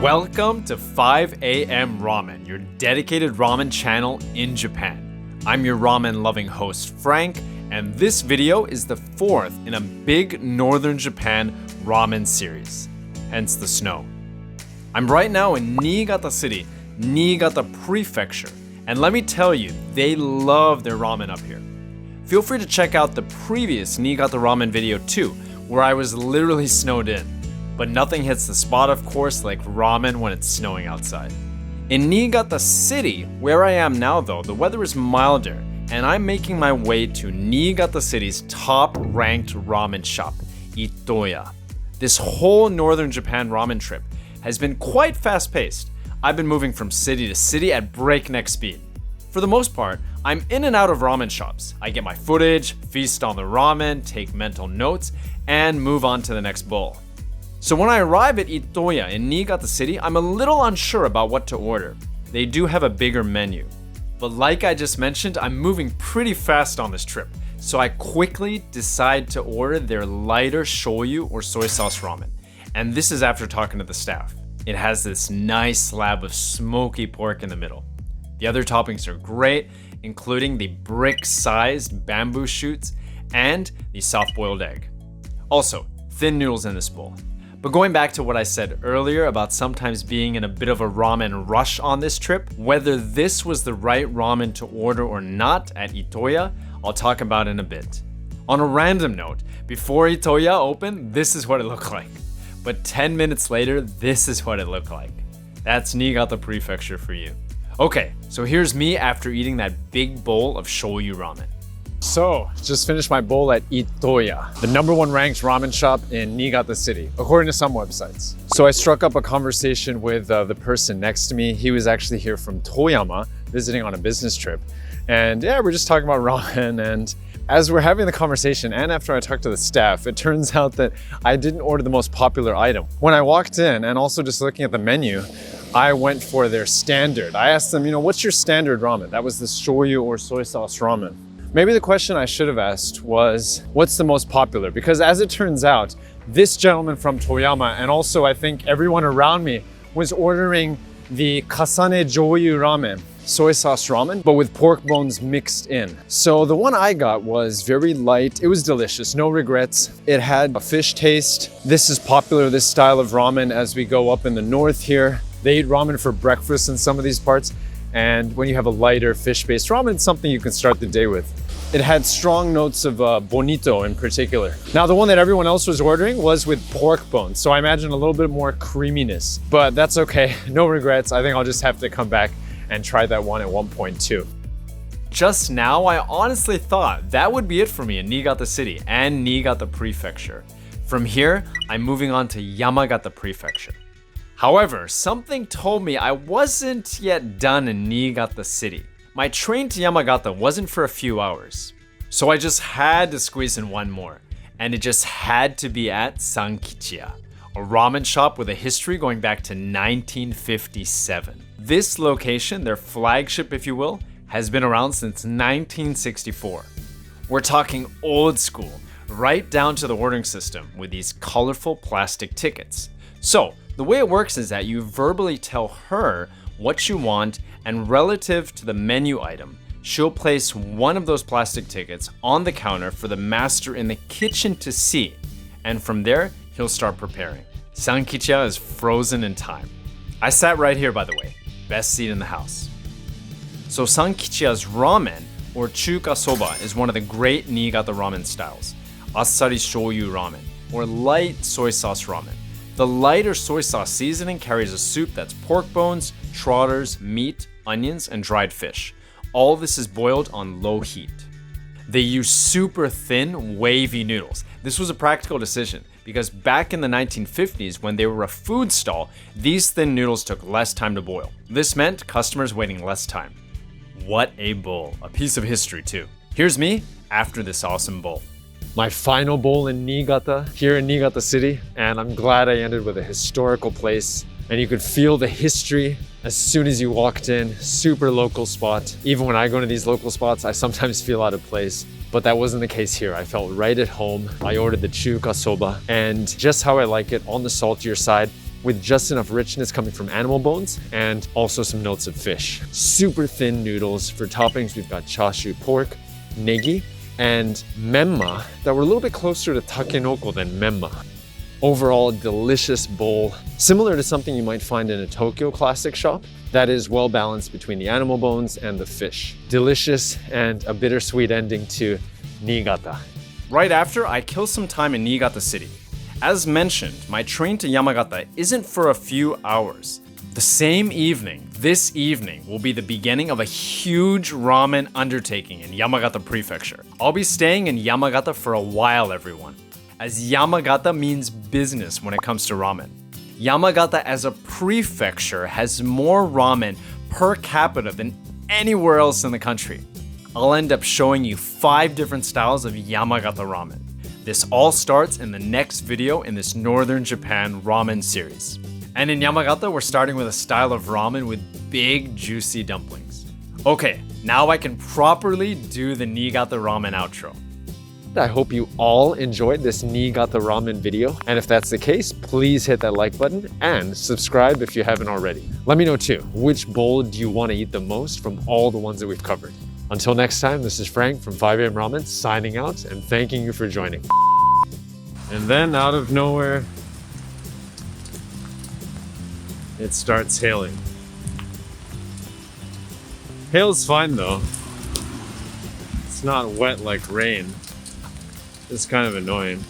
Welcome to 5 AM Ramen, your dedicated ramen channel in Japan. I'm your ramen-loving host, Frank, and this video is the fourth in a big Northern Japan Ramen Series, hence the snow. I'm right now in Niigata City, Niigata Prefecture, and let me tell you, they love their ramen up here. Feel free to check out the previous Niigata Ramen video too, where I was literally snowed in. But nothing hits the spot, of course, like ramen when it's snowing outside. In Niigata City, where I am now though, the weather is milder, and I'm making my way to Niigata City's top-ranked ramen shop, Itoya. This whole Northern Japan ramen trip has been quite fast-paced. I've been moving from city to city at breakneck speed. For the most part, I'm in and out of ramen shops. I get my footage, feast on the ramen, take mental notes, and move on to the next bowl. So when I arrive at Itoya in Niigata City, I'm a little unsure about what to order. They do have a bigger menu. But like I just mentioned, I'm moving pretty fast on this trip. So I quickly decide to order their lighter shoyu or soy sauce ramen. And this is after talking to the staff. It has this nice slab of smoky pork in the middle. The other toppings are great, including the brick-sized bamboo shoots and the soft-boiled egg. Also, thin noodles in this bowl. But going back to what I said earlier about sometimes being in a bit of a ramen rush on this trip, whether this was the right ramen to order or not at Itoya, I'll talk about in a bit. On a random note, before Itoya opened, this is what it looked like. But 10 minutes later, this is what it looked like. That's Niigata Prefecture for you. Okay, so here's me after eating that big bowl of shoyu ramen. So, just finished my bowl at Itoya, the #1 ranked ramen shop in Niigata City, according to some websites. So I struck up a conversation with the person next to me. He was actually here from Toyama, visiting on a business trip. And yeah, we're just talking about ramen, and as we're having the conversation, and after I talked to the staff, it turns out that I didn't order the most popular item. When I walked in, and also just looking at the menu, I went for their standard. I asked them, what's your standard ramen? That was the shoyu or soy sauce ramen. Maybe the question I should have asked was, what's the most popular? Because as it turns out, this gentleman from Toyama, and also I think everyone around me, was ordering the kasane joyu ramen, soy sauce ramen, but with pork bones mixed in. So the one I got was very light. It was delicious, no regrets. It had a fish taste. This is popular, this style of ramen, as we go up in the north here. They eat ramen for breakfast in some of these parts. And when you have a lighter fish-based ramen, it's something you can start the day with. It had strong notes of bonito in particular. Now, the one that everyone else was ordering was with pork bones, so I imagine a little bit more creaminess, but that's okay, no regrets. I think I'll just have to come back and try that one at 1.2. Just now, I honestly thought that would be it for me in Niigata City and Niigata Prefecture. From here, I'm moving on to Yamagata Prefecture. However, something told me I wasn't yet done in Niigata City. My train to Yamagata wasn't for a few hours. So I just had to squeeze in one more. And it just had to be at Sankichiya, a ramen shop with a history going back to 1957. This location, their flagship if you will, has been around since 1964. We're talking old school, right down to the ordering system with these colorful plastic tickets. So, the way it works is that you verbally tell her what you want, and relative to the menu item, she'll place one of those plastic tickets on the counter for the master in the kitchen to see, and from there, he'll start preparing. Sankichiya is frozen in time. I sat right here, by the way, best seat in the house. So Sankichiya's ramen, or chuka soba, is one of the great Niigata ramen styles. Assari shoyu ramen, or light soy sauce ramen. The lighter soy sauce seasoning carries a soup that's pork bones, trotters, meat, onions, and dried fish. All this is boiled on low heat. They use super thin, wavy noodles. This was a practical decision because back in the 1950s, when they were a food stall, these thin noodles took less time to boil. This meant customers waiting less time. What a bowl. A piece of history too. Here's me after this awesome bowl. My final bowl in Niigata, here in Niigata City, and I'm glad I ended with a historical place. And you could feel the history as soon as you walked in. Super local spot. Even when I go to these local spots, I sometimes feel out of place. But that wasn't the case here. I felt right at home. I ordered the chuka soba, and just how I like it, on the saltier side. with just enough richness coming from animal bones and also some notes of fish. Super thin noodles. For toppings, we've got chashu pork, negi, and menma that were a little bit closer to takenoko than menma. Overall, a delicious bowl, similar to something you might find in a Tokyo classic shop that is well balanced between the animal bones and the fish. Delicious and a bittersweet ending to Niigata. Right after, I kill some time in Niigata City. As mentioned, my train to Yamagata isn't for a few hours. The same evening, this evening, will be the beginning of a huge ramen undertaking in Yamagata Prefecture. I'll be staying in Yamagata for a while, everyone, as Yamagata means business when it comes to ramen. Yamagata as a prefecture has more ramen per capita than anywhere else in the country. I'll end up showing you 5 different styles of Yamagata ramen. This all starts in the next video in this Northern Japan Ramen Series. And in Yamagata, we're starting with a style of ramen with big juicy dumplings. Okay, now I can properly do the Niigata ramen outro. I hope you all enjoyed this Niigata ramen video. And if that's the case, please hit that like button and subscribe if you haven't already. Let me know too, which bowl do you want to eat the most from all the ones that we've covered? Until next time, this is Frank from 5 AM Ramen signing out and thanking you for joining. And then out of nowhere, it starts hailing. Hail's fine though. It's not wet like rain. It's kind of annoying.